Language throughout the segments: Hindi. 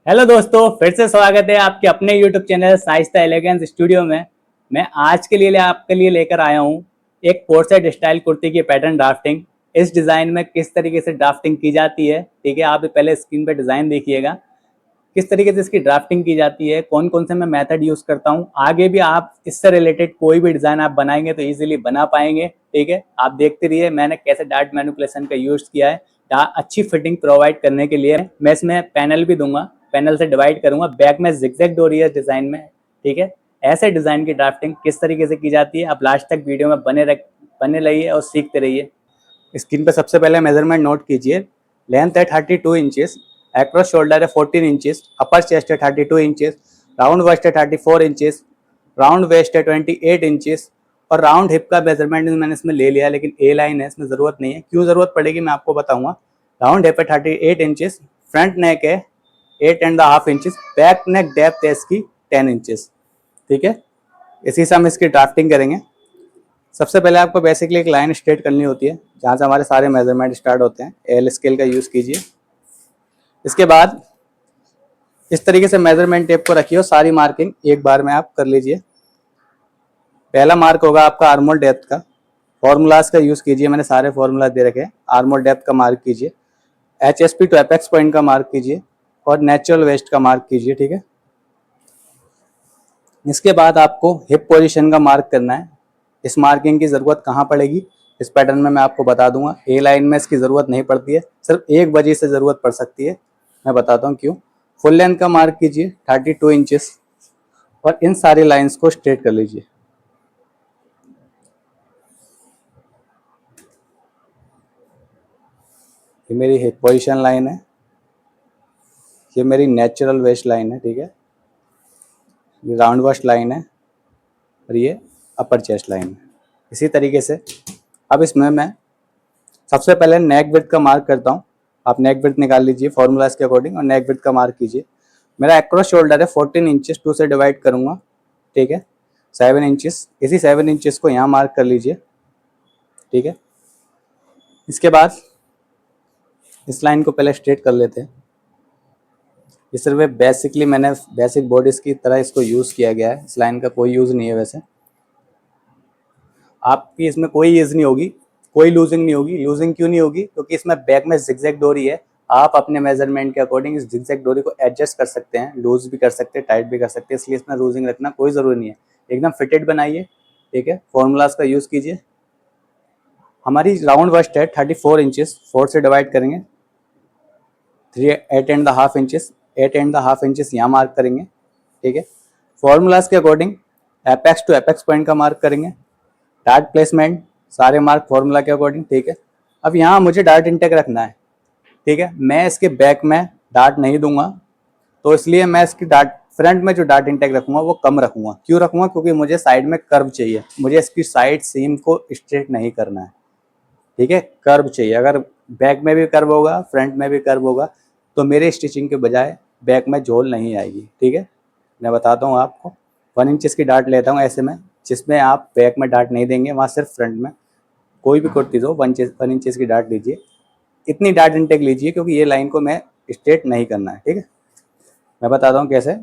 हेलो दोस्तों, फिर से स्वागत है आपके अपने YouTube channel Shaista elegance studio में। मैं आज के लिए आपके लिए लेकर आया हूँ एक कोट सेट स्टाइल कुर्ती की पैटर्न ड्राफ्टिंग। इस डिज़ाइन में किस तरीके से ड्राफ्टिंग की जाती है, ठीक है। आप पहले स्क्रीन पे डिज़ाइन देखिएगा किस तरीके से इसकी ड्राफ्टिंग की जाती है, कौन कौन से मैं मेथड यूज़ करता हूँ। आगे भी आप इससे रिलेटेड कोई भी डिज़ाइन आप बनाएंगे तो ईजिली बना पाएंगे, ठीक है। आप देखते रहिए मैंने कैसे डार्ट मैनिपुलेशन का यूज़ किया है। अच्छी फिटिंग प्रोवाइड करने के लिए मैं इसमें पैनल भी दूंगा, पैनल से डिवाइड करूंगा। बैक में जिगजैग डोरी है डिज़ाइन में, ठीक है। ऐसे डिज़ाइन की ड्राफ्टिंग किस तरीके से की जाती है आप लास्ट तक वीडियो में बने रहिए और सीखते रहिए। स्क्रीन पे सबसे पहले मेजरमेंट नोट कीजिए। लेंथ है 32 इंचेस, अक्रॉस शोल्डर है 14 इंचेस, अपर चेस्ट है 32 इंचेस, राउंड वेस्ट है 34 इंचेस, राउंड वेस्ट है 28 इंचेस और राउंड हिप का मेजरमेंट मैंने इसमें ले लिया, लेकिन ए लाइन है इसमें ज़रूरत नहीं है। क्यों ज़रूरत पड़ेगी मैं आपको बताऊंगा। राउंड हिप है 38 इंचेस, फ्रंट नेक है 8.5 इंचेस, बैक नेक डेप्थ है इसकी 10 इंचेस, ठीक है। इसी से हम इसकी ड्राफ्टिंग करेंगे। सबसे पहले आपको बेसिकली एक लाइन स्ट्रेट करनी होती है जहाँ से हमारे सारे मेजरमेंट स्टार्ट होते हैं। एल स्केल का यूज़ कीजिए। इसके बाद इस तरीके से मेजरमेंट टेप को रखिए और सारी मार्किंग एक बार में आप कर लीजिए। पहला मार्क होगा आपका आर्मोल डेप्थ का। फॉर्मूलाज का यूज़ कीजिए, मैंने सारे फॉर्मूला दे रखे हैं। आर्मोल डेप्थ का मार्क कीजिए, HSP टू एपेक्स पॉइंट का मार्क कीजिए और नेचुरल वेस्ट का मार्क कीजिए, ठीक है। इसके बाद आपको हिप पोजीशन का मार्क करना है। इस मार्किंग की ज़रूरत कहाँ पड़ेगी इस पैटर्न में मैं आपको बता दूंगा। ए लाइन में इसकी ज़रूरत नहीं पड़ती है, सिर्फ एक वजह से ज़रूरत पड़ सकती है, मैं बताता हूँ क्यों। फुल लेंथ का मार्क कीजिए 32 इंचेस और इन सारी लाइंस को स्ट्रेट कर लीजिए। ये मेरी हिप पोजीशन लाइन है, ये मेरी नेचुरल वेस्ट लाइन है, ठीक है। ये राउंड वेस्ट लाइन है और ये अपर चेस्ट लाइन है। इसी तरीके से अब इसमें मैं सबसे पहले नेक विड्थ का मार्क करता हूँ। आप नेक विड्थ निकाल लीजिए फॉर्मूलाज के अकॉर्डिंग और नेक विड्थ का मार्क कीजिए। मेरा अक्रॉस शोल्डर है 14 इंचेस, 2 से डिवाइड करूँगा, ठीक है, 7 इंचेस। इसी 7 इंचेस को यहाँ मार्क कर लीजिए, ठीक है। इसके बाद इस लाइन को पहले स्ट्रेट कर लेते हैं। ये सिर्फ बेसिकली मैंने बेसिक बॉडीज की तरह इसको यूज़ किया गया है, इस लाइन का कोई यूज़ नहीं है। वैसे आपकी इसमें कोई यूज़ नहीं होगी, कोई लूजिंग नहीं होगी। लूजिंग क्यों नहीं होगी? क्योंकि इसमें बैक में जिगजैग डोरी है। आप अपने मेजरमेंट के अकॉर्डिंग इस जिगजैग डोरी को एडजस्ट कर सकते हैं, लूज भी कर सकते हैं, टाइट भी कर सकते हैं, इसलिए इसमें लूजिंग रखना कोई ज़रूरी नहीं है। एकदम फिटेड बनाइए, ठीक है। फॉर्मूलाज का यूज़ कीजिए। हमारी राउंड वेस्ट है 34 इंचेस, 4 से डिवाइड करेंगे, 8.5 इंचेस, 8.5 इंचेस यहाँ मार्क करेंगे, ठीक है। फॉर्मूलाज के according apex to apex point का मार्क करेंगे। डार्ट प्लेसमेंट सारे मार्क फॉर्मूला के अकॉर्डिंग, ठीक है। अब यहाँ मुझे डार्ट इंटेक रखना है, ठीक है। मैं इसके बैक में डार्ट नहीं दूंगा, तो इसलिए मैं इसकी डार्ट फ्रंट में जो डार्ट इंटेक रखूंगा वो कम रखूंगा। क्यों रखूंगा? क्योंकि मुझे साइड में कर्व चाहिए, मुझे इसकी साइड सीम को स्ट्रेट नहीं करना है, ठीक है। कर्व चाहिए। अगर बैक में भी कर्व होगा, फ्रंट में भी कर्व होगा, तो मेरे स्टिचिंग के बजाय बैक में झोल नहीं आएगी, ठीक है। मैं बताता हूँ आपको। 1 इंचेस की डार्ट लेता हूँ ऐसे में, जिसमें आप बैक में डार्ट नहीं देंगे, वहाँ सिर्फ फ्रंट में। कोई भी कुर्तीज़ हो 1 इंचेस की डार्ट लीजिए। इतनी डार्ट इंटेक लीजिए क्योंकि ये लाइन को मैं स्ट्रेट नहीं करना है, ठीक है। मैं बताता हूँ कैसे।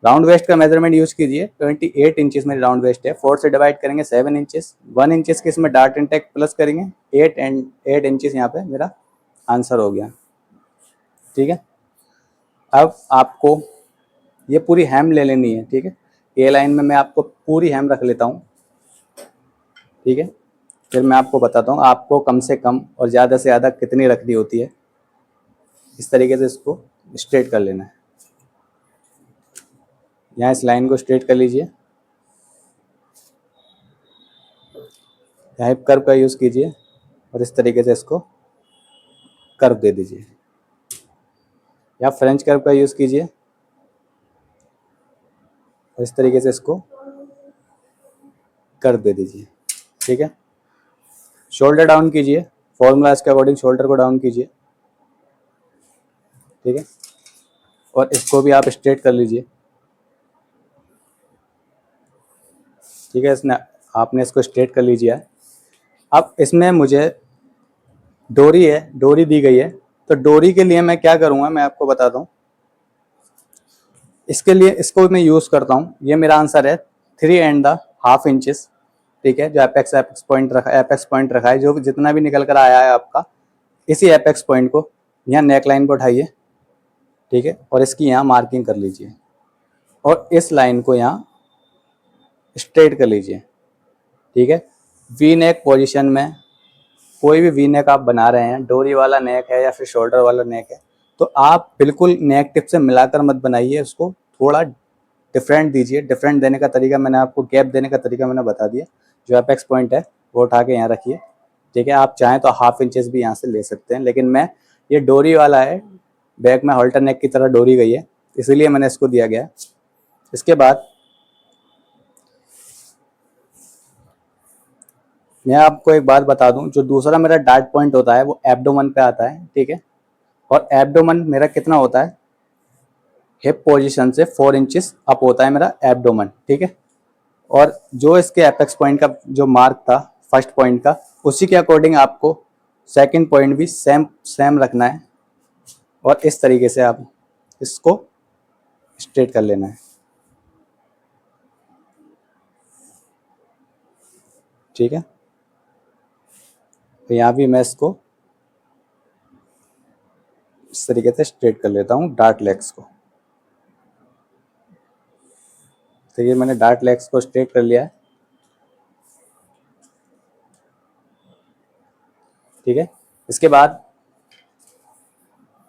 राउंड वेस्ट का मेजरमेंट यूज कीजिए। 28 इंचेस मेरी राउंड वेस्ट है, 4 से डिवाइड करेंगे 7 इंचेस, 1 इंचेस के इसमें डार्ट इंटेक प्लस करेंगे, 8 इंचेस यहाँ पे मेरा आंसर हो गया, ठीक है। अब आपको ये पूरी हैम ले लेनी है, ठीक है। ए लाइन में मैं आपको पूरी हैम रख लेता हूँ, ठीक है। फिर मैं आपको बताता हूँ आपको कम से कम और ज़्यादा से ज़्यादा कितनी रखनी होती है। इस तरीके से इसको स्ट्रेट कर लेना है। यहाँ इस लाइन को स्ट्रेट कर लीजिए। यहाँ कर्व का यूज़ कीजिए और इस तरीके से इसको कर्व दे दीजिए। या फ्रेंच कर्व का यूज़ कीजिए और इस तरीके से इसको कर्व दे दीजिए, ठीक है। शोल्डर डाउन कीजिए, फॉर्मूला इसके अकॉर्डिंग शोल्डर को डाउन कीजिए, ठीक है। और इसको भी आप स्ट्रेट कर लीजिए, ठीक है। इसने आपने इसको स्ट्रेट कर लीजिए। अब इसमें मुझे डोरी है, डोरी दी गई है, तो डोरी के लिए मैं क्या करूँगा मैं आपको बताता हूँ। इसके लिए इसको मैं यूज़ करता हूँ। ये मेरा आंसर है 3.5 इंचेस, ठीक है, जो एपेक्स पॉइंट रखा है, जो जितना भी निकल कर आया है आपका, इसी एपेक्स पॉइंट को यहाँ नेक लाइन पर उठाइए, ठीक है, और इसकी यहाँ मार्किंग कर लीजिए और इस लाइन को यहाँ स्ट्रेट कर लीजिए, ठीक है। वी नेक पोजिशन में कोई भी वी नेक आप बना रहे हैं, डोरी वाला नेक है या फिर शोल्डर वाला नेक है, तो आप बिल्कुल नेक टिप से मिलाकर मत बनाइए, उसको थोड़ा डिफरेंट दीजिए। डिफरेंट देने का तरीका मैंने आपको, गैप देने का तरीका मैंने बता दिया। जो अपेक्स पॉइंट है वो उठा के यहाँ रखिए, ठीक है। आप चाहें तो 1/2 इंचेस भी यहाँ से ले सकते हैं, लेकिन मैं, ये डोरी वाला है, बैक में हॉल्टर नेक की तरह डोरी गई है, इसीलिए मैंने इसको दिया गया है। इसके बाद मैं आपको एक बात बता दूं, जो दूसरा मेरा डार्ट पॉइंट होता है वो एब्डोमन पे आता है, ठीक है। और एब्डोमन मेरा कितना होता है, हिप पोजीशन से 4 इंचेस अप होता है मेरा एब्डोमन, ठीक है। और जो इसके एपेक्स पॉइंट का जो मार्क था फर्स्ट पॉइंट का, उसी के अकॉर्डिंग आपको सेकंड पॉइंट भी सेम सेम रखना है और इस तरीके से आप इसको स्ट्रेट कर लेना है, ठीक है। तो यहाँ भी मैं इसको इस तरीके से स्ट्रेट कर लेता हूँ डार्ट लेग्स को। तो ये मैंने डार्ट लेग्स को स्ट्रेट कर लिया है, ठीक है। इसके बाद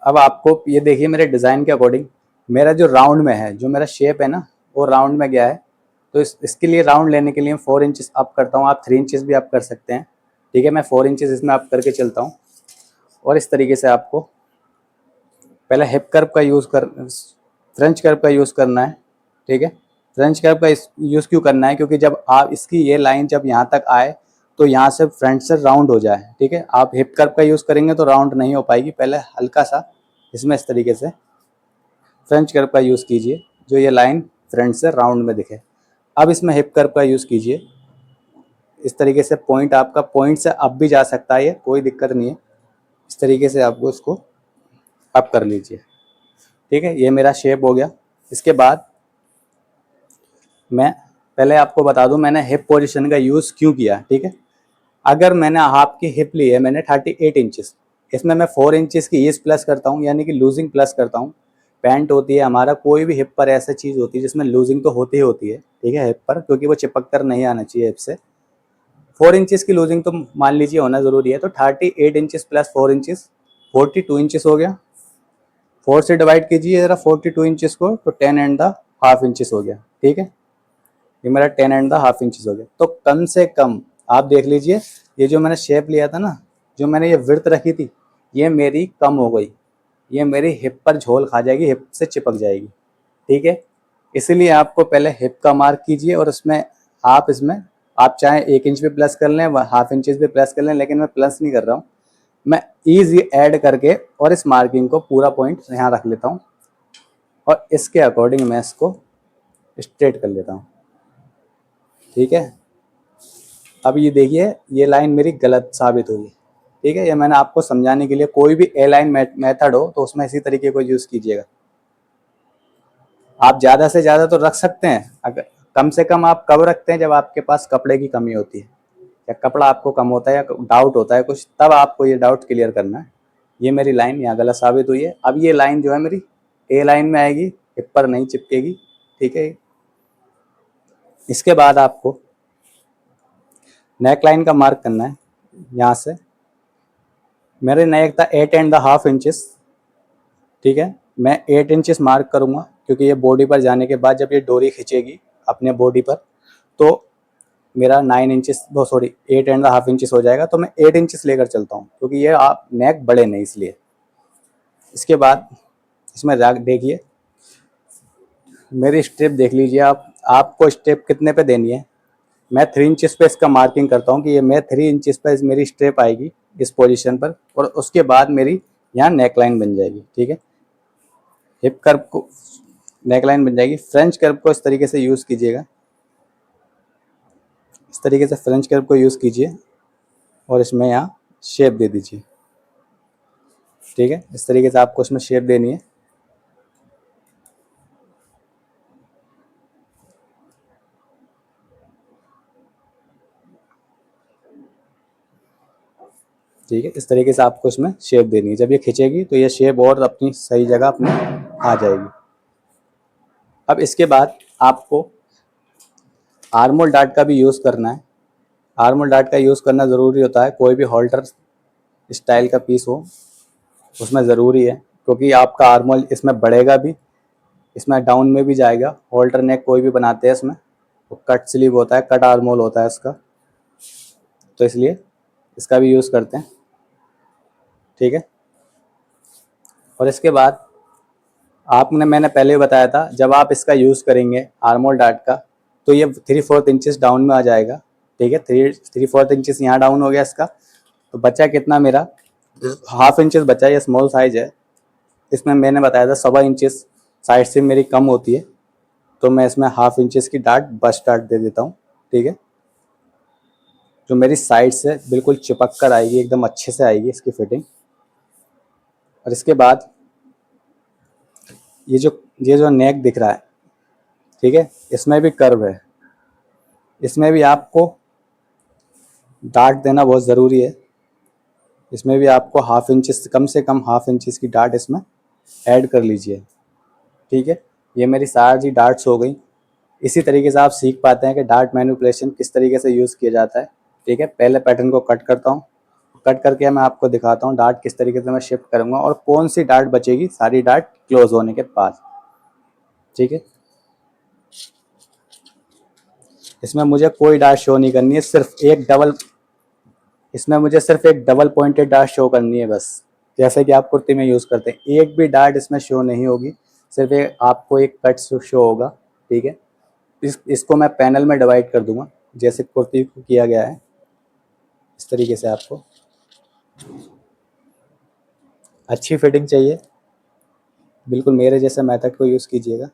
अब आपको ये देखिए, मेरे डिज़ाइन के अकॉर्डिंग मेरा जो राउंड में है, जो मेरा शेप है ना, वो राउंड में गया है। तो इसके लिए राउंड लेने के लिए 4 इंचेस अप करता हूँ, आप 3 इंचेस भी अप कर सकते हैं, ठीक है। मैं 4 इंचेस इसमें अप करके चलता हूँ और इस तरीके से आपको पहले हिप कर्व का यूज़ कर, फ्रेंच कर्व का यूज़ करना है, ठीक है। फ्रेंच कर्व का यूज़ क्यों करना है, क्योंकि जब आप इसकी ये लाइन जब यहाँ तक आए तो यहाँ से फ्रंट से राउंड हो जाए, ठीक है। आप हिप कर्व का यूज़ करेंगे तो राउंड नहीं हो पाएगी। पहले हल्का सा इसमें इस तरीके से फ्रेंच कर्व का यूज़ कीजिए, जो ये लाइन फ्रंट से राउंड में दिखे। अब इसमें हिप कर्व का यूज़ कीजिए, इस तरीके से पॉइंट आपका पॉइंट से अप भी जा सकता है, ये कोई दिक्कत नहीं है। इस तरीके से आपको इसको अप कर लीजिए, ठीक है। ये मेरा शेप हो गया। इसके बाद मैं पहले आपको बता दूं मैंने हिप पोजीशन का यूज़ क्यों किया, ठीक है। अगर मैंने हाफ की हिप ली है, मैंने 38 इंचेस, इसमें मैं 4 इंचेस की ईज प्लस करता हूँ, यानी कि लूजिंग प्लस करता हूँ। पैंट होती है हमारा, कोई भी हिप पर ऐसा चीज़ होती है जिसमें लूजिंग तो होती ही होती है, ठीक है, हिप पर, क्योंकि वो चिपक कर नहीं आना चाहिए हिप से। 4 इंचेस की लूजिंग तो मान लीजिए होना ज़रूरी है, तो 38 इंचेस प्लस 4 इंचेस 42 इंचेस हो गया। 4 से डिवाइड कीजिए ज़रा 42 इंचेस को, तो 10.5 इंचेस हो गया, ठीक है। ये मेरा 10.5 इंचेस हो गया। तो कम से कम आप देख लीजिए, ये जो मैंने शेप लिया था ना, जो मैंने ये विड्थ रखी थी, ये मेरी कम हो गई, ये मेरी हिप पर झोल खा जाएगी, हिप से चिपक जाएगी, ठीक है। इसीलिए आपको पहले हिप का मार्क कीजिए और उसमें इसमें आप चाहे 1 इंच भी प्लस कर लें, 1/2 इंचेस भी प्लस कर लें, लेकिन मैं प्लस नहीं कर रहा हूँ। मैं ईज ऐड करके और इस मार्किंग को पूरा पॉइंट यहाँ रख लेता हूँ और इसके अकॉर्डिंग मैं इसको स्ट्रेट कर लेता हूँ, ठीक है। अब ये देखिए, ये लाइन मेरी गलत साबित हुई, ठीक है। ये मैंने आपको समझाने के लिए, कोई भी ए लाइन मेथड हो तो उसमें इसी तरीके को यूज़ कीजिएगा। आप ज़्यादा से ज़्यादा तो रख सकते हैं, अगर कम से कम आप कब रखते हैं, जब आपके पास कपड़े की कमी होती है या कपड़ा आपको कम होता है या डाउट होता है कुछ, तब आपको ये डाउट क्लियर करना है। ये मेरी लाइन यहाँ गलत साबित हुई है। अब ये लाइन जो है मेरी ए लाइन में आएगी, हिप पर नहीं चिपकेगी, ठीक है। इसके बाद आपको नेक लाइन का मार्क करना है। यहाँ से मेरे नेक था 8.5 इंचेस, ठीक है। मैं 8 इंचेस मार्क करूँगा, क्योंकि ये बॉडी पर जाने के बाद जब ये डोरी खींचेगी अपने बॉडी पर, तो मेरा 9 इंचेस, वो सॉरी 8.5 इंचेस हो जाएगा। तो मैं 8 इंचेस लेकर चलता हूँ, क्योंकि ये आप नेक बड़े नहीं, इसलिए। इसके बाद इसमें देखिए, मेरी स्टेप देख लीजिए आप, आपको स्टेप कितने पे देनी है। मैं 3 इंचेस पे इसका मार्किंग करता हूँ कि ये मैं 3 इंचेस पे मेरी स्टेप आएगी इस पोजीशन पर, और उसके बाद मेरी यहाँ नेक लाइन बन जाएगी, ठीक है। हिप कर्व को नेक लाइन बन जाएगी। फ्रेंच कर्व को इस तरीके से यूज़ कीजिएगा, इस तरीके से फ्रेंच कर्व को यूज़ कीजिए और इसमें यहाँ शेप दे दीजिए, ठीक है। इस तरीके से आपको इसमें शेप देनी है। ठीक है, इस तरीके से आपको इसमें शेप देनी है। जब ये खिंचेगी तो ये शेप और अपनी सही जगह अपनी आ जाएगी। अब इसके बाद आपको आर्मोल डार्ट का भी यूज़ करना है। आर्मोल डार्ट का यूज़ करना ज़रूरी होता है, कोई भी हॉल्टर स्टाइल का पीस हो उसमें ज़रूरी है, क्योंकि आपका आर्मोल इसमें बढ़ेगा भी, इसमें डाउन में भी जाएगा। हॉल्टर नेक कोई भी बनाते हैं इसमें तो कट स्लीव होता है, कट आर्मोल होता है इसका, तो इसलिए इसका भी यूज़ करते हैं। ठीक है, और इसके बाद आपने मैंने पहले बताया था, जब आप इसका यूज़ करेंगे आर्मोल डार्ट का तो ये 3/4 इंचेस डाउन में आ जाएगा। ठीक है, 3/4 इंचेस यहाँ डाउन हो गया इसका, तो बचा कितना मेरा 1/2 इंचेस बचा। ये स्मॉल साइज है, इसमें मैंने बताया था 1.25 इंचेस साइड से मेरी कम होती है, तो मैं इसमें 1/2 इंचेस की डार्ट बस्ट डार्ट दे देता हूँ। ठीक है, जो मेरी साइड से बिल्कुल चिपक कर आएगी, एकदम अच्छे से आएगी इसकी फिटिंग। और इसके बाद ये जो नेक दिख रहा है, ठीक है, इसमें भी कर्व है, इसमें भी आपको डार्ट देना बहुत ज़रूरी है। इसमें भी आपको 1/2 इंचेस, कम से कम 1/2 इंचेस की डार्ट इसमें ऐड कर लीजिए। ठीक है, ये मेरी सारी डार्ट्स हो गई। इसी तरीके से आप सीख पाते हैं कि डार्ट मैनिपुलेशन किस तरीके से यूज़ किया जाता है। ठीक है, पहले पैटर्न को कट करता हूँ, कट करके मैं आपको दिखाता हूँ डार्ट किस तरीके से मैं शिफ्ट करूँगा और कौन सी डार्ट बचेगी सारी डार्ट क्लोज होने के बाद। ठीक है, इसमें मुझे कोई डार्ट शो नहीं करनी है, इसमें मुझे सिर्फ एक डबल पॉइंटेड डार्ट शो करनी है बस, जैसे कि आप कुर्ती में यूज़ करते हैं। एक भी डार्ट इसमें शो नहीं होगी, सिर्फ आपको एक कट शो होगा। ठीक है, इसको मैं पैनल में डिवाइड कर दूंगा जैसे कुर्ती को किया गया है, इस तरीके से। आपको अच्छी फिटिंग चाहिए, बिल्कुल मेरे जैसे मेथड को यूज़ कीजिएगा।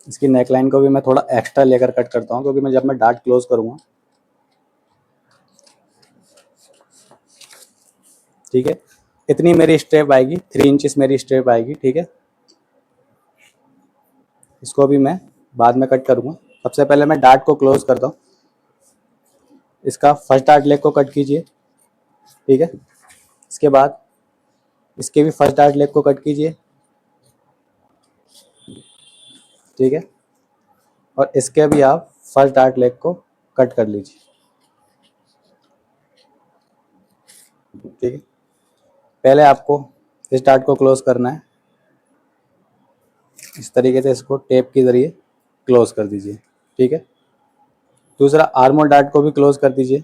इसकी नेकलाइन को भी मैं थोड़ा एक्स्ट्रा लेकर कट करता हूँ, क्योंकि जब मैं डार्ट क्लोज करूँगा। ठीक है, इतनी मेरी स्ट्रेप आएगी, 3 इंचेस मेरी स्ट्रेप आएगी। ठीक है, इसको भी मैं बाद में कट करूँगा। सबसे पहले मैं डार्ट को क्लोज करता हूँ। इसका फर्स्ट डार्ट लेग को कट कीजिए। ठीक है, इसके बाद इसके भी फर्स्ट डार्ट लेग को कट कीजिए। ठीक है, और इसके भी आप फर्स्ट डार्ट लेग को कट कर लीजिए। ठीक है, पहले आपको इस डार्ट को क्लोज करना है, इस तरीके से इसको टेप के ज़रिए क्लोज कर दीजिए। ठीक है, दूसरा आर्मोल डार्ट को भी क्लोज कर दीजिए,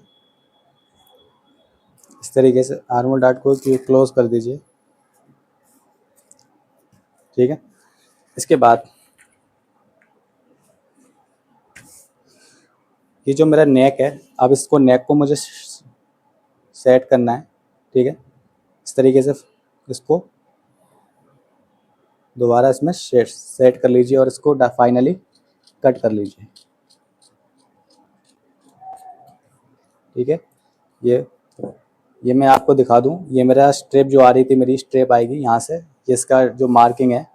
इस तरीके से आर्मोल डार्ट को क्लोज कर दीजिए। ठीक है, इसके बाद ये जो मेरा नेक है, अब इसको नेक को मुझे सेट करना है। ठीक है, इस तरीके से इसको दोबारा इसमें सेट कर लीजिए और इसको फाइनली कट कर लीजिए। ठीक है, ये मैं आपको दिखा दूं, ये मेरा स्ट्रेप जो आ रही थी, मेरी स्ट्रेप आएगी यहाँ से, जिसका जो मार्किंग है।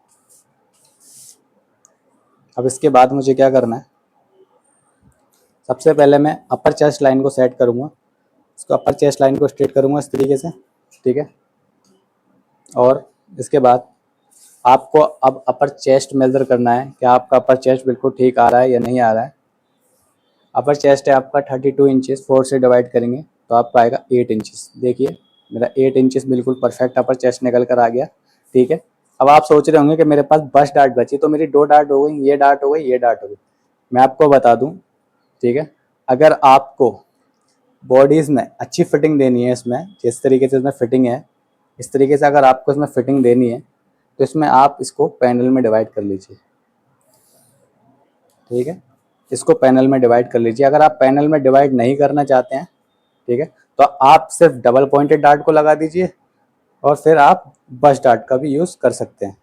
अब इसके बाद मुझे क्या करना है, सबसे पहले मैं अपर चेस्ट लाइन को सेट करूँगा। इसको अपर चेस्ट लाइन को स्ट्रेट करूँगा इस तरीके से। ठीक है, और इसके बाद आपको अब अपर चेस्ट मेजर करना है कि आपका अपर चेस्ट बिल्कुल ठीक आ रहा है या नहीं आ रहा है। अपर चेस्ट है आपका 32 इंचेस, 4 से डिवाइड करेंगे तो आपका आएगा 8 इंचेस। देखिए मेरा 8 इंचेस बिल्कुल परफेक्ट अपर चेस्ट निकल कर आ गया। ठीक है, अब आप सोच रहे होंगे कि मेरे पास बस डार्ट बची, तो मेरी 2 डार्ट हो गई, ये डार्ट हो गई, ये डार्ट हो गई। मैं आपको बता दूं, ठीक है, अगर आपको बॉडीज़ में अच्छी फिटिंग देनी है, इसमें जिस तरीके से इसमें फिटिंग है, इस तरीके से अगर आपको इसमें फिटिंग देनी है तो इसमें आप इसको पैनल में डिवाइड कर लीजिए। ठीक है, इसको पैनल में डिवाइड कर लीजिए। अगर आप पैनल में डिवाइड नहीं करना चाहते हैं, ठीक है, तो आप सिर्फ डबल पॉइंटेड डार्ट को लगा दीजिए और फिर आप बस डार्ट का भी यूज़ कर सकते हैं,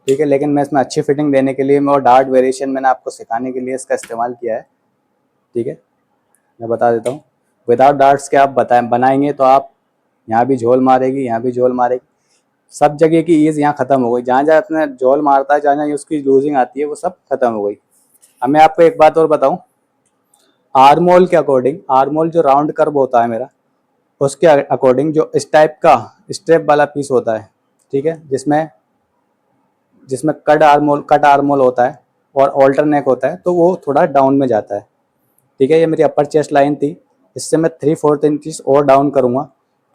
ठीक है। लेकिन मैं इसमें अच्छी फिटिंग देने के लिए मैं और डार्ट वेरिएशन मैंने आपको सिखाने के लिए इसका इस्तेमाल किया है, ठीक है। मैं बता देता हूँ, विदाउट डार्ट्स के आप बनाएंगे तो आप यहाँ भी झोल मारेगी, यहाँ भी झोल मारेगी, सब जगह की ईज यहाँ खत्म हो गई। जहाँ जहाँ अपने झोल मारता है, जहाँ जहाँ उसकी लूजिंग आती है, वो सब खत्म हो गई। अब मैं आपको एक बात और बताऊँ, आर्मोल के अकॉर्डिंग, आर्मोल जो राउंड कर्व होता है मेरा, उसके अकॉर्डिंग जो इस टाइप का स्ट्रेप वाला पीस होता है, ठीक है, जिसमें जिसमें कट आर्मोल होता है और ऑल्टर नेक होता है, तो वो थोड़ा डाउन में जाता है, ठीक है। ये मेरी अपर चेस्ट लाइन थी, इससे मैं 3/4 इंचेस और डाउन करूँगा,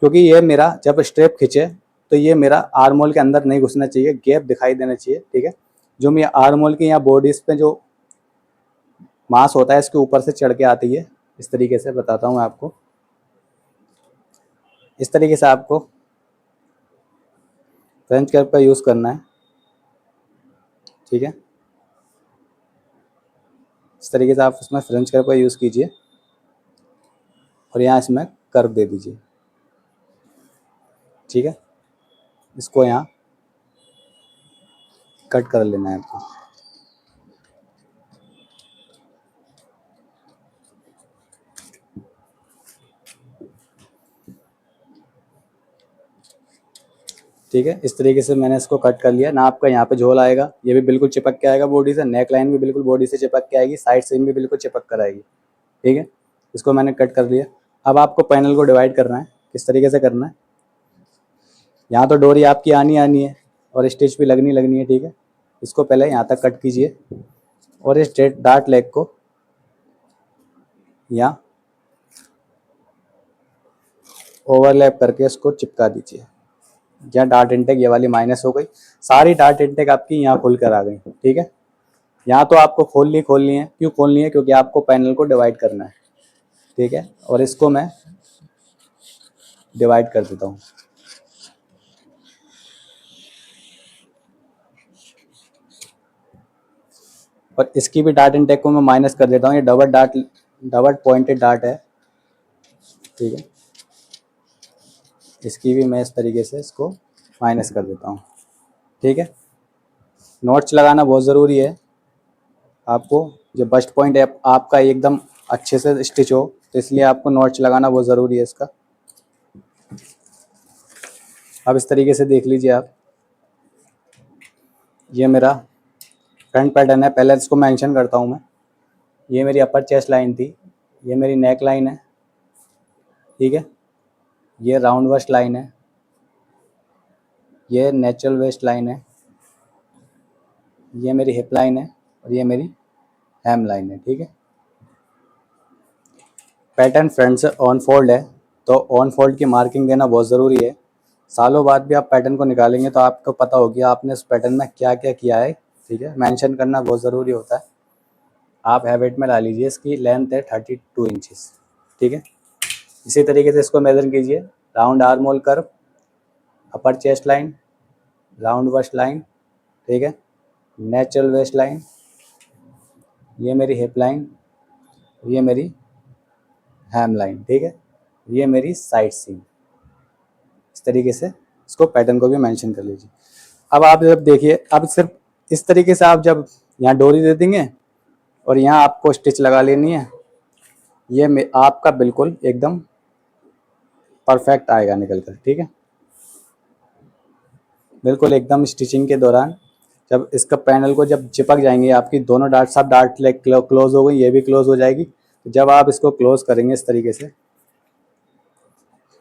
क्योंकि ये मेरा जब स्ट्रेप खींचे तो ये मेरा आर्मोल के अंदर नहीं घुसना चाहिए, गैप दिखाई देना चाहिए, ठीक है। जो मैं आर्मोल की यहाँ बॉडीज पे जो मांस होता है इसके ऊपर से चढ़ के आती है, इस तरीके से बताता हूँ मैं आपको। इस तरीके से आपको फ्रेंच कर्व का यूज़ करना है, ठीक है। इस तरीके से आप उसमें फ्रेंच कर्व का यूज़ कीजिए और यहाँ इसमें कर्व दे दीजिए, ठीक है। इसको यहाँ कट कर लेना है आपको। ठीक है, इस तरीके से मैंने इसको कट कर लिया ना। आपका यहाँ पे झोल आएगा, ये भी बिल्कुल चिपक के आएगा बॉडी से, नेक लाइन भी बिल्कुल बॉडी से चिपक के आएगी, साइड सीम भी बिल्कुल चिपक कर आएगी, ठीक है। इसको मैंने कट कर लिया। अब आपको पैनल को डिवाइड करना है, किस तरीके से करना है। यहाँ तो डोरी आपकी आनी है और स्टिच भी लगनी है, ठीक है। इसको पहले यहाँ तक कट कीजिए और इस डार्ट लेग को यहाँ ओवरलैप करके इसको चिपका दीजिए। यहाँ डार्ट इंटेक ये वाली माइनस हो गई, सारी डार्ट इंटेक आपकी यहाँ खुल कर आ गई, ठीक है। यहाँ तो आपको खोलनी है, क्यों खोलनी है, क्योंकि आपको पैनल को डिवाइड करना है, ठीक है। और इसको मैं डिवाइड कर देता हूँ। और इसकी भी डार्ट इंटेक को मैं माइनस कर देता हूँ। ये डबल पॉइंटेड डार्ट है, ठीक है। इसकी भी मैं इस तरीके से इसको माइनस कर देता हूँ, ठीक है। नॉट्स लगाना बहुत ज़रूरी है आपको। जो बस्ट पॉइंट है आपका एकदम अच्छे से स्टिच हो, तो इसलिए आपको नॉट्स लगाना बहुत ज़रूरी है इसका। अब इस तरीके से देख लीजिए आप, ये मेरा फ्रंट पैटर्न है। पहले इसको मेंशन करता हूँ मैं। ये मेरी अपर चेस्ट लाइन थी, ये मेरी नेक लाइन है, ठीक है। ये राउंड वेस्ट लाइन है, ये नेचुरल वेस्ट लाइन है, ये मेरी हिप लाइन है और ये मेरी हेम लाइन है, ठीक है। पैटर्न फ्रंट से ऑन फोल्ड है, तो ऑन फोल्ड की मार्किंग देना बहुत ज़रूरी है। सालों बाद भी आप पैटर्न को निकालेंगे तो आपको पता होगी आपने इस पैटर्न में क्या क्या किया है, ठीक है। मेंशन करना बहुत ज़रूरी होता है। आप हैबिट में ला लीजिए। इसकी लेंथ है 32 इंचेस, ठीक है। इसी तरीके से इसको मेजर कीजिए। Round arm hole curve, upper chest line, round waist line, ठीक है, नेचुरल वेस्ट लाइन, ये मेरी हिप लाइन, ये मेरी हैम लाइन, ठीक है, ये मेरी साइड सीम। इस तरीके से इसको पैटर्न को भी मेंशन कर लीजिए। अब आप जब देखिए, अब सिर्फ इस तरीके से आप जब यहाँ डोरी दे देंगे और यहाँ आपको स्टिच लगा लेनी है, ये आपका बिल्कुल एकदम परफेक्ट आएगा निकल कर, ठीक है। बिल्कुल एकदम स्टिचिंग के दौरान जब इसका पैनल को जब चिपक जाएंगे, आपकी दोनों डार्ट सब डार्ट लेग क्लोज हो गई, ये भी क्लोज हो जाएगी। तो जब आप इसको क्लोज करेंगे इस तरीके से,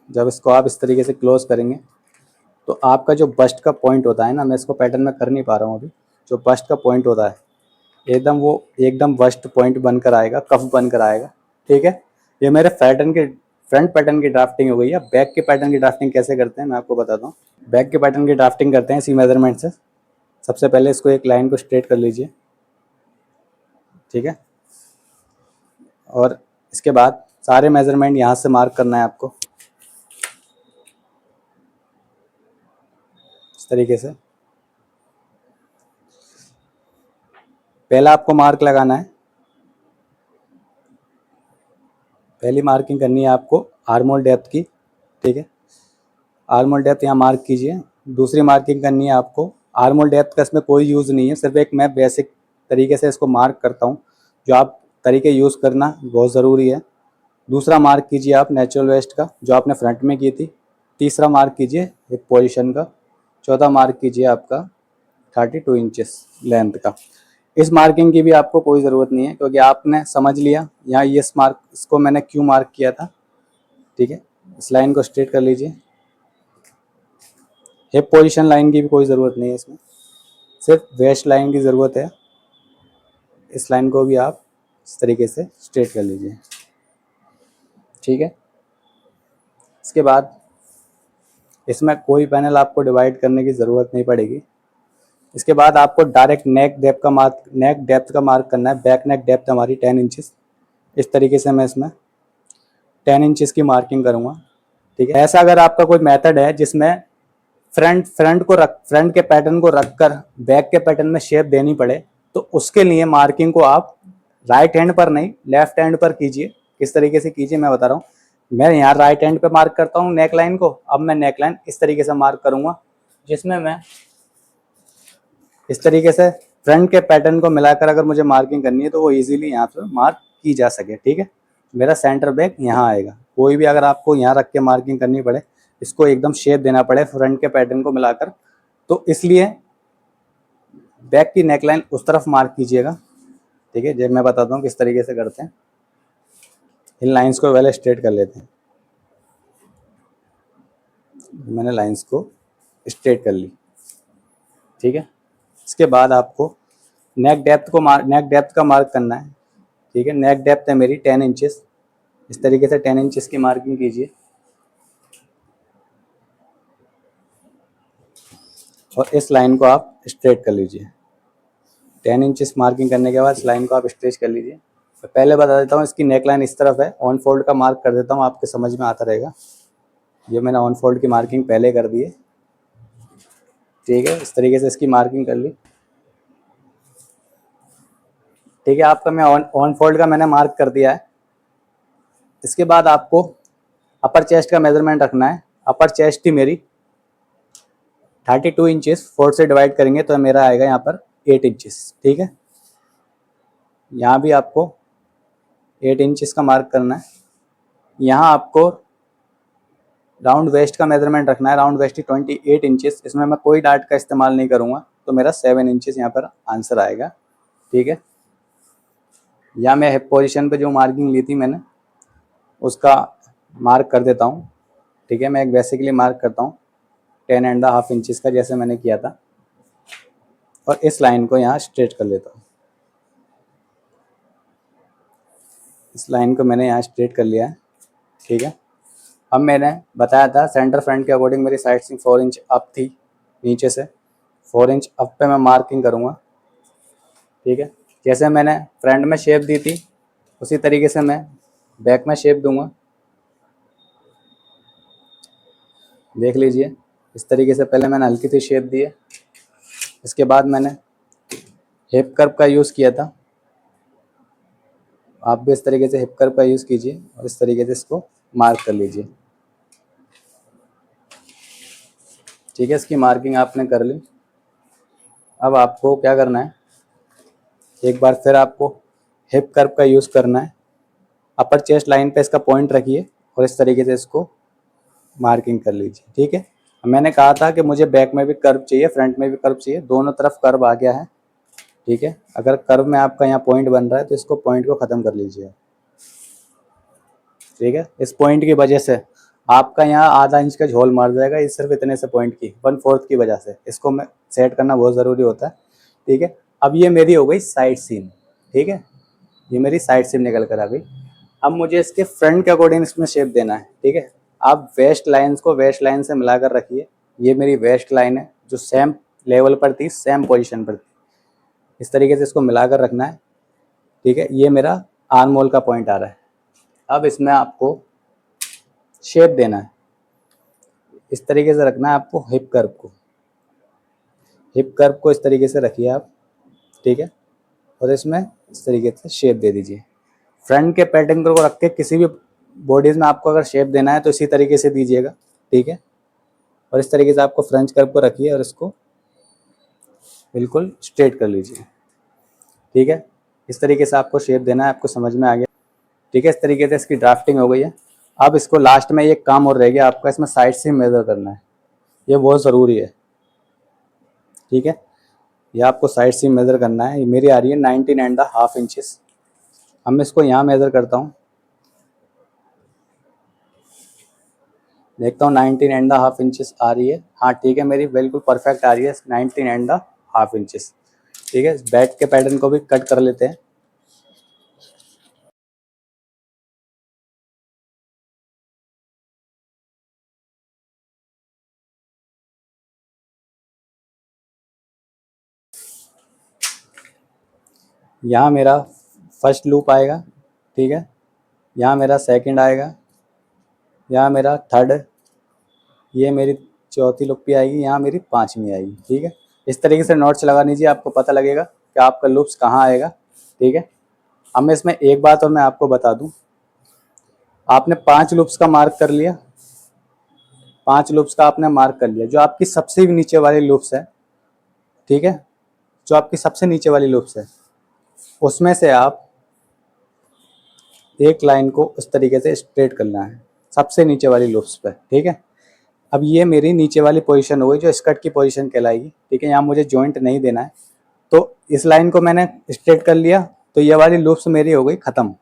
जब इसको आप इस तरीके से क्लोज करेंगे तो आपका जो बस्ट का पॉइंट होता है ना, मैं इसको पैटर्न में कर नहीं पा रहा हूँ अभी, जो बस्ट का पॉइंट होता है एकदम वो एकदम बस्ट पॉइंट बनकर आएगा, कफ बनकर आएगा, ठीक है। ये मेरे पैटर्न के फ्रंट पैटर्न की ड्राफ्टिंग हो गई है। बैक के पैटर्न की ड्राफ्टिंग कैसे करते हैं मैं आपको बताता हूँ। बैक के पैटर्न की ड्राफ्टिंग करते हैं इसी मेजरमेंट से। सबसे पहले इसको एक लाइन को स्ट्रेट कर लीजिए, ठीक है। और इसके बाद सारे मेजरमेंट यहाँ से मार्क करना है आपको इस तरीके से। पहला आपको मार्क लगाना है, पहली मार्किंग करनी है आपको आर्मोल डेप्थ की, ठीक है। आर्मोल डेप्थ यहाँ मार्क कीजिए। दूसरी मार्किंग करनी है आपको, आर्मोल डेप्थ का इसमें कोई यूज़ नहीं है, सिर्फ एक मैं बेसिक तरीके से इसको मार्क करता हूँ, जो आप तरीके यूज़ करना बहुत ज़रूरी है। दूसरा मार्क कीजिए आप नेचुरल वेस्ट का, जो आपने फ्रंट में की थी। तीसरा मार्क कीजिए हिप पोजीशन का। चौथा मार्क कीजिए आपका 32 इंचेस लेंथ का। इस मार्किंग की भी आपको कोई ज़रूरत नहीं है, क्योंकि आपने समझ लिया यहाँ ये मार्क, इसको मैंने क्यों मार्क किया था, ठीक है। इस लाइन को स्ट्रेट कर लीजिए। हिप पोजीशन लाइन की भी कोई ज़रूरत नहीं है इसमें, सिर्फ वेस्ट लाइन की ज़रूरत है। इस लाइन को भी आप इस तरीके से स्ट्रेट कर लीजिए, ठीक है। इसके बाद इसमें कोई पैनल आपको डिवाइड करने की ज़रूरत नहीं पड़ेगी। इसके बाद आपको डायरेक्ट नेक डेप्थ का मार्क करना है। बैक नेक डेप्थ हमारी 10 इंचेस, इस तरीके से मैं इसमें 10 इंचेस की मार्किंग करूँगा, ठीक है। ऐसा अगर आपका कोई मेथड है जिसमें फ्रंट के पैटर्न को रखकर बैक के पैटर्न में शेप देनी पड़े, तो उसके लिए मार्किंग को आप राइट हैंड पर नहीं, लेफ्ट हैंड पर कीजिए। किस तरीके से कीजिए मैं बता रहा हूँ। मैं यहाँ राइट हैंड पे मार्क करता हूँ नेक लाइन को। अब मैं नेक लाइन इस तरीके से मार्क करूँगा, जिसमें मैं इस तरीके से फ्रंट के पैटर्न को मिलाकर अगर मुझे मार्किंग करनी है तो वो इजीली यहाँ पे मार्क की जा सके, ठीक है। मेरा सेंटर बैक यहाँ आएगा। कोई भी अगर आपको यहाँ रख के मार्किंग करनी पड़े, इसको एकदम शेप देना पड़े फ्रंट के पैटर्न को मिलाकर, तो इसलिए बैक की नेकलाइन उस तरफ मार्क कीजिएगा, ठीक है। जब मैं बताता हूँ किस तरीके से करते हैं। इन लाइंस को पहले स्ट्रेट कर लेते हैं। मैंने लाइंस को स्ट्रेट कर ली, ठीक है। इसके बाद आपको नेक डेप्थ का मार्क करना है, ठीक है। नेक डेप्थ है मेरी 10 इंचेस। इस तरीके से 10 इंचेस की मार्किंग कीजिए और इस लाइन को आप स्ट्रेट कर लीजिए। 10 इंचेस मार्किंग करने के बाद इस लाइन को आप स्ट्रेच कर लीजिए। तो पहले बता देता हूँ, इसकी नेक लाइन इस तरफ है। ऑन फोल्ड का मार्क कर देता हूँ, आपके समझ में आता रहेगा। ये मैंने ऑन फोल्ड की मार्किंग पहले कर दी है, ठीक है। इस तरीके से इसकी मार्किंग कर ली, ठीक है। आपका मैं ऑन फोल्ड का मैंने मार्क कर दिया है। इसके बाद आपको अपर चेस्ट का मेजरमेंट रखना है। अपर चेस्ट थी मेरी 32 इंचेस, 4 से डिवाइड करेंगे तो मेरा आएगा यहाँ पर 8 इंचेस, ठीक है। यहाँ भी आपको 8 इंचेस का मार्क करना है। यहाँ आपको राउंड वेस्ट का मेजरमेंट रखना है। राउंड वेस्ट की 28 इंचेस, इसमें मैं कोई डार्ट का इस्तेमाल नहीं करूँगा, तो मेरा 7 इंचेस यहाँ पर आंसर आएगा, ठीक है। या मैं हिप पोजीशन पे जो मार्किंग ली थी मैंने, उसका मार्क कर देता हूँ, ठीक है। मैं एक बेसिकली मार्क करता हूँ 10.5 इंचेस का, जैसे मैंने किया था, और इस लाइन को यहाँ स्ट्रेट कर लेता हूँ। इस लाइन को मैंने यहाँ स्ट्रेट कर लिया है, ठीक है। अब मैंने बताया था सेंटर फ्रंट के अकॉर्डिंग मेरी साइड सिंग 4 इंच अप थी, नीचे से 4 इंच अप पे मैं मार्किंग करूँगा, ठीक है। जैसे मैंने फ्रंट में शेप दी थी, उसी तरीके से मैं बैक में शेप दूंगा। देख लीजिए, इस तरीके से पहले मैंने हल्की सी शेप दी है। इसके बाद मैंने हिप कर्व का यूज़ किया था। आप भी इस तरीके से हिप कर्व का यूज़ कीजिए और इस तरीके से इसको मार्क कर लीजिए, ठीक है। इसकी मार्किंग आपने कर ली। अब आपको क्या करना है, एक बार फिर आपको हिप कर्व का यूज़ करना है। अपर चेस्ट लाइन पे इसका पॉइंट रखिए और इस तरीके से इसको मार्किंग कर लीजिए, ठीक है। मैंने कहा था कि मुझे बैक में भी कर्व चाहिए, फ्रंट में भी कर्व चाहिए, दोनों तरफ कर्व आ गया है, ठीक है। अगर कर्व में आपका यहाँ पॉइंट बन रहा है तो इसको पॉइंट को ख़त्म कर लीजिए, ठीक है। इस पॉइंट की वजह से आपका यहाँ आधा इंच का झोल मार जाएगा, इस सिर्फ इतने से पॉइंट की 1/4 की वजह से। इसको मैं सेट करना बहुत ज़रूरी होता है, ठीक है। अब ये मेरी हो गई साइड सीम, ठीक है। ये मेरी साइड सीम निकल कर आ गई। अब मुझे इसके फ्रंट के अकॉर्डिंग इसमें शेप देना है, ठीक है। आप वेस्ट लाइन्स को वेस्ट लाइन से मिलाकर रखिए। ये मेरी वेस्ट लाइन है जो सेम लेवल पर थी, सेम पोजीशन पर थी। इस तरीके से इसको मिलाकर रखना है, ठीक है। ये मेरा आर्म होल का पॉइंट आ रहा है। अब इसमें आपको शेप देना है। इस तरीके से रखना है आपको हिप कर्व को। हिप कर्व को इस तरीके से रखिए आप, ठीक है। और इसमें इस तरीके से शेप दे दीजिए। फ्रंट के पैटर्न को रख के किसी भी बॉडीज़ में आपको अगर शेप देना है तो इसी तरीके से दीजिएगा, ठीक है। और इस तरीके से आपको फ्रेंच कर्व को रखिए और इसको बिल्कुल स्ट्रेट कर लीजिए, ठीक है। इस तरीके से आपको शेप देना है, आपको समझ में आ गया, ठीक है। इस तरीके से इसकी ड्राफ्टिंग हो गई है। अब इसको लास्ट में एक काम और रह गया आपका, इसमें साइड से मेज़र करना है, ये बहुत ज़रूरी है, ठीक है। ये आपको साइड से मेज़र करना है। ये मेरी आ रही है 19.5 इंचेस। अब मैं इसको यहाँ मेज़र करता हूँ, देखता हूँ 19.5 इंचेस आ रही है। हाँ ठीक है, मेरी बिल्कुल परफेक्ट आ रही है 19.5 इंचेस, ठीक है। बैक के पैटर्न को भी कट कर लेते हैं। यहाँ मेरा फर्स्ट लूप आएगा, ठीक है। यहाँ मेरा सेकंड आएगा, यहाँ मेरा थर्ड, ये मेरी चौथी लूप भी आएगी, यहाँ मेरी पांचवी आएगी, ठीक है। इस तरीके से नोट्स लगा लीजिए, आपको पता लगेगा कि आपका लूप्स कहाँ आएगा, ठीक है। अब मैं इसमें एक बात और मैं आपको बता दूं, आपने 5 लूप्स का मार्क कर लिया, 5 लूप्स का आपने मार्क कर लिया। जो आपकी सबसे भी नीचे वाली लूप्स है, ठीक है, जो आपकी सबसे नीचे वाली लूप्स है, उसमें से आप एक लाइन को इस तरीके से स्ट्रेट करना है सबसे नीचे वाली लूप्स पर, ठीक है। अब ये मेरी नीचे वाली पोजीशन हो गई जो स्कर्ट की पोजीशन कहलाएगी, ठीक है। यहाँ मुझे जॉइंट नहीं देना है, तो इस लाइन को मैंने स्ट्रेट कर लिया, तो ये वाली लूप्स मेरी हो गई खत्म।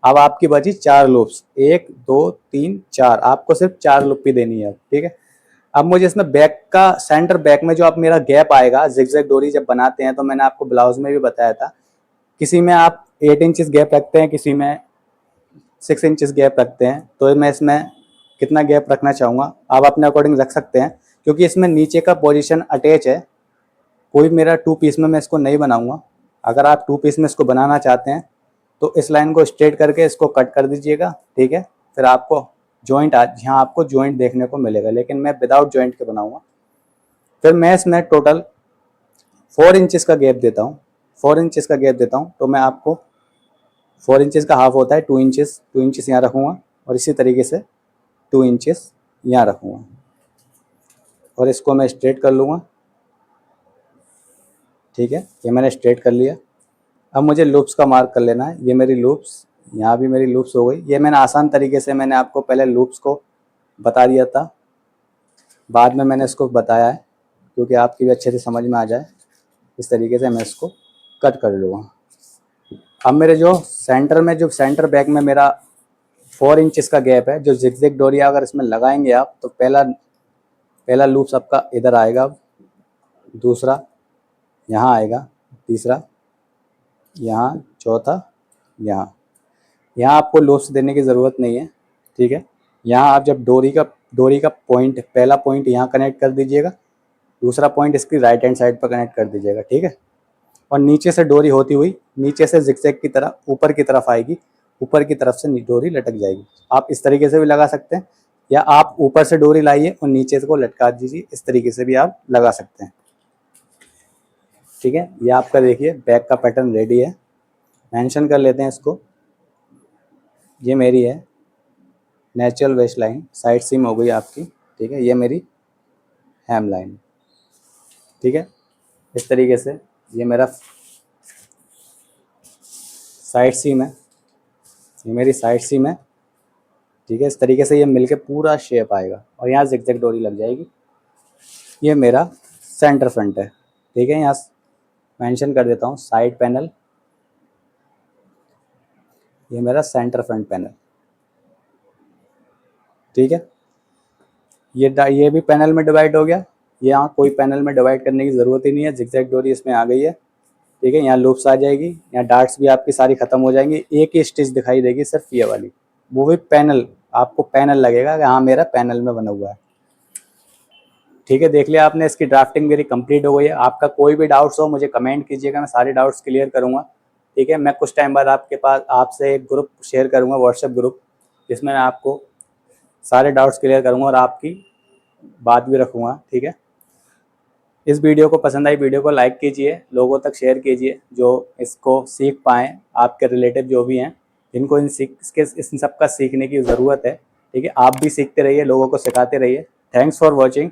अब आपकी बची 4 लूप्स, 1 2 3 4, आपको सिर्फ 4 लूप ही देनी है, ठीक है। अब मुझे इसमें बैक का सेंटर बैक में जो आप मेरा गैप आएगा, जिगजैग डोरी जब बनाते हैं तो मैंने आपको ब्लाउज में भी बताया था, किसी में आप 8 इंचेस गैप रखते हैं, किसी में 6 इंचेस गैप रखते हैं। तो मैं इसमें कितना गैप रखना चाहूँगा आप अपने अकॉर्डिंग रख सकते हैं, क्योंकि इसमें नीचे का पोजीशन अटैच है। कोई मेरा 2 पीस में मैं इसको नहीं बनाऊंगा। अगर आप 2 पीस में इसको बनाना चाहते हैं तो इस लाइन को स्ट्रेट करके इसको कट कर दीजिएगा, ठीक है। फिर आपको जॉइंट यहाँ आपको जॉइंट देखने को मिलेगा, लेकिन मैं विदाउट जॉइंट के बनाऊंगा। फिर मैं इसमें टोटल 4 इंचेस का गैप देता हूँ, 4 इंचेस का गैप देता हूँ। तो मैं आपको 4 इंचेस का हाफ होता है 2 इंचेस यहाँ रखूँगा, और इसी तरीके से 2 इंचेस यहाँ रखूँगा, और इसको मैं स्ट्रेट कर लूँगा, ठीक है। ये मैंने स्ट्रेट कर लिया। अब मुझे लूप्स का मार्क कर लेना है। ये मेरी लूप्स, यहाँ भी मेरी लूप्स हो गई। ये मैंने आसान तरीके से मैंने आपको पहले लूप्स को बता दिया था, बाद में मैंने इसको बताया है क्योंकि आपकी भी अच्छे से समझ में आ जाए। इस तरीके से मैं इसको कट कर लूँगा। अब मेरे जो सेंटर में, जो सेंटर बैक में मेरा 4 इंचेस का गैप है, जो जिगजैग डोरी अगर इसमें लगाएंगे आप, तो पहला लूप्स आपका इधर आएगा, दूसरा यहाँ आएगा, तीसरा यहाँ, चौथा यहाँ। यहाँ आपको लूप्स देने की ज़रूरत नहीं है, ठीक है। यहाँ आप जब डोरी का पॉइंट, पहला पॉइंट यहाँ कनेक्ट कर दीजिएगा, दूसरा पॉइंट इसकी राइट हैंड साइड पर कनेक्ट कर दीजिएगा, ठीक है। और नीचे से डोरी होती हुई नीचे से जिगजैग की तरह ऊपर की तरफ आएगी, ऊपर की तरफ से डोरी लटक जाएगी। आप इस तरीके से भी लगा सकते हैं, या आप ऊपर से डोरी लाइए और नीचे को लटका दीजिए, इस तरीके से भी आप लगा सकते हैं, ठीक है। ये आपका देखिए बैक का पैटर्न रेडी है। मेंशन कर लेते हैं इसको। ये मेरी है natural waist line, side seam हो गई आपकी, ठीक है। ये मेरी हेम लाइन, ठीक है। इस तरीके से ये मेरा साइड सीम है, ये मेरी साइड सीम है, ठीक है। इस तरीके से ये मिलके पूरा शेप आएगा और यहाँ जिगजैग डोरी लग जाएगी। ये मेरा सेंटर फ्रंट है, ठीक है। यहाँ मेंशन कर देता हूँ साइड पैनल, ये मेरा सेंटर फ्रंट पैनल, ठीक है। ये भी पैनल में डिवाइड हो गया। यहाँ कोई पैनल में डिवाइड करने की ज़रूरत ही नहीं है, जिगजैग डोरी इसमें आ गई है, ठीक है। यहाँ लूप्स आ जाएगी, यहाँ डार्ट्स भी आपकी सारी खत्म हो जाएंगी, एक ही स्टिच दिखाई देगी सिर्फ ये वाली, वो भी पैनल, आपको पैनल लगेगा कि हाँ मेरा पैनल में बना हुआ है, ठीक है। देख लिया आपने, इसकी ड्राफ्टिंग मेरी कंप्लीट हो गई है। आपका कोई भी डाउट्स हो मुझे कमेंट कीजिएगा, मैं सारे डाउट्स क्लियर करूँगा, ठीक है। मैं कुछ टाइम बाद आपके पास आपसे एक ग्रुप शेयर करूँगा, व्हाट्सएप ग्रुप, जिसमें मैं आपको सारे डाउट्स क्लियर करूँगा और आपकी बात भी रखूँगा, ठीक है। इस वीडियो को पसंद आई, वीडियो को लाइक कीजिए, लोगों तक शेयर कीजिए जो इसको सीख पाएँ, आपके रिलेटिव जो भी हैं, इनको इन सब का सीखने की ज़रूरत है। ठीक है, आप भी सीखते रहिए, लोगों को सिखाते रहिए। Thanks for watching.